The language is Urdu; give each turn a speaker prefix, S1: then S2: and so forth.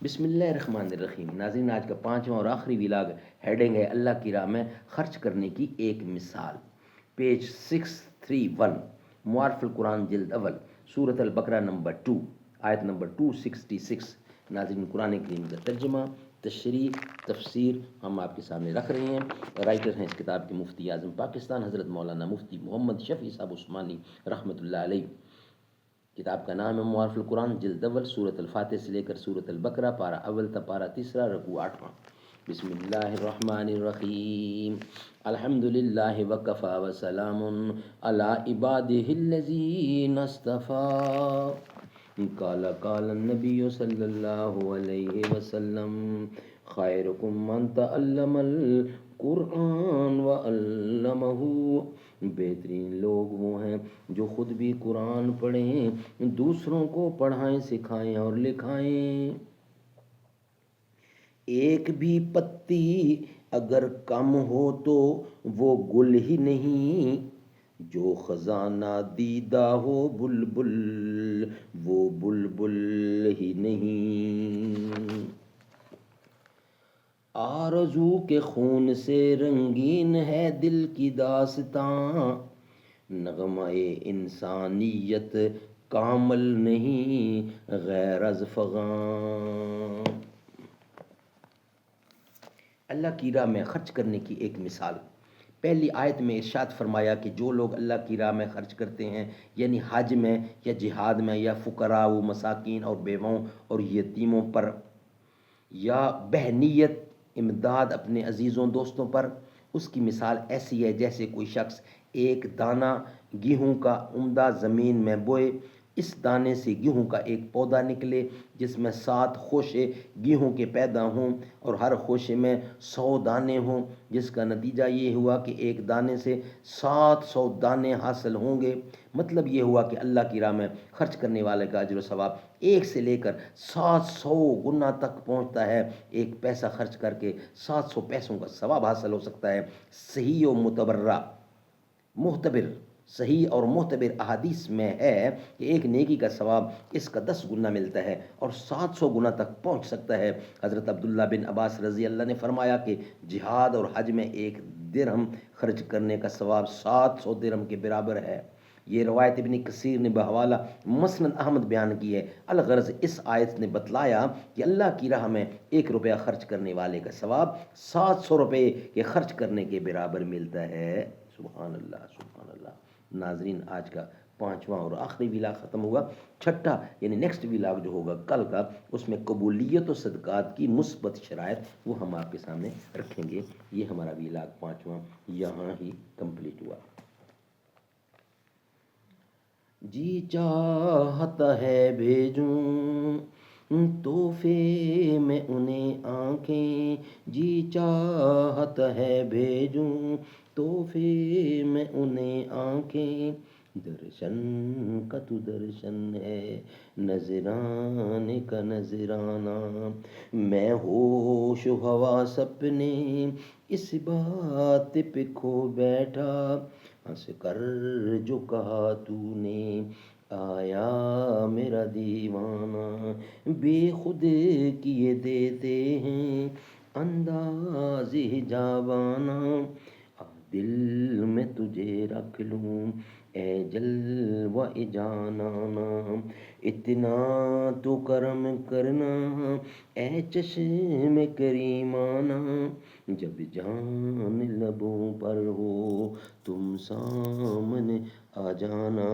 S1: بسم اللہ الرحمن الرحیم. ناظرین، آج کا پانچواں اور آخری ولاگ ہیڈنگ ہے اللہ کی راہ میں خرچ کرنے کی ایک مثال. پیج 631، معارف القرآن جلد اول، سورۃ البقرہ نمبر 2، آیت نمبر 266. ناظرین، قرآن کریم کا ترجمہ، تشریح، تفسیر ہم آپ کے سامنے رکھ رہے ہیں. رائٹر ہیں اس کتاب کے مفتی اعظم پاکستان حضرت مولانا مفتی محمد شفیع صاحب عثمانی رحمۃ اللہ علیہ. کتاب کا نام ہے معارف القرآن جلد اول، سورۃ الفاتح سے لے کر سورۃ البقرہ، پارہ اول تا پارہ تیسرا، رکوع 8واں. بسم اللہ الرحمن الرحیم. الحمد للہ وکفی وسلام علی عبادہ الذین اصطفی. قال النبی صلی اللہ علیہ وسلم خیرکم من تعلم القرآن وعلمہ. بہترین لوگ وہ ہیں جو خود بھی قرآن پڑھیں، دوسروں کو پڑھائیں، سکھائیں اور لکھائیں. ایک بھی پتی اگر کم ہو تو وہ گل ہی نہیں، جو خزانہ دیدہ ہو بلبل وہ بلبل ہی نہیں. آرزو کے خون سے رنگین ہے دل کی داستاں، نغمہ انسانیت کامل نہیں غیر از فغاں. اللہ کی راہ میں خرچ کرنے کی ایک مثال. پہلی آیت میں ارشاد فرمایا کہ جو لوگ اللہ کی راہ میں خرچ کرتے ہیں، یعنی حج میں یا جہاد میں یا فقراء و مساکین اور بیواؤں اور یتیموں پر، یا بہنیت امداد اپنے عزیزوں دوستوں پر، اس کی مثال ایسی ہے جیسے کوئی شخص ایک دانہ گیہوں کا عمدہ زمین میں بوئے. اس دانے سے گیہوں کا ایک پودا نکلے جس میں 7 خوشے گیہوں کے پیدا ہوں اور ہر خوشے میں 100 دانے ہوں، جس کا نتیجہ یہ ہوا کہ ایک دانے سے 700 دانے حاصل ہوں گے. مطلب یہ ہوا کہ اللہ کی راہ میں خرچ کرنے والے کا اجر و ثواب 1 سے لے کر 700 گنا تک پہنچتا ہے. ایک پیسہ خرچ کر کے 700 پیسوں کا ثواب حاصل ہو سکتا ہے. صحیح و صحیح اور معتبر احادیث میں ہے کہ ایک نیکی کا ثواب اس کا 10 گنا ملتا ہے اور 700 گنا تک پہنچ سکتا ہے. حضرت عبداللہ بن عباس رضی اللہ نے فرمایا کہ جہاد اور حج میں 1 درہم خرچ کرنے کا ثواب 700 درہم کے برابر ہے. یہ روایت ابن کثیر نے بحوالہ مسند احمد بیان کی ہے. الغرض اس آیت نے بتلایا کہ اللہ کی راہ میں 1 روپیہ خرچ کرنے والے کا ثواب 700 روپے کے خرچ کرنے کے برابر ملتا ہے. سبحان اللہ، سبحان اللہ. ناظرین، آج کا پانچواں اور آخری ولاگ ختم ہوا. چھٹا یعنی نیکسٹ ولاگ جو ہوگا کل کا، اس میں قبولیت و صدقات کی مثبت شرائط وہ ہم آپ کے سامنے رکھیں گے. یہ ہمارا ولاگ پانچواں یہاں ہی کمپلیٹ ہوا. جی چاہتا ہے بھیجوں تحفے میں انہیں آنکھیں، جی چاہتا ہے بھیجوں تحفے میں انہیں آنکھیں. درشن کا تو درشن ہے، نذرانے کا نذرانہ. میں ہوش و حواس اپنے اس بات پہ کھو بیٹھا، ہنس کر جو کہا تو نے آیا میرا دیوانہ. بے خود کیے دیتے ہیں انداز جاوانہ، دل میں تجھے رکھ لوں اے جلوہ جانانہ. اتنا تو کرم کرنا اے چشم کریمانہ، جب جان لبوں پر ہو تم سامنے آ جانا.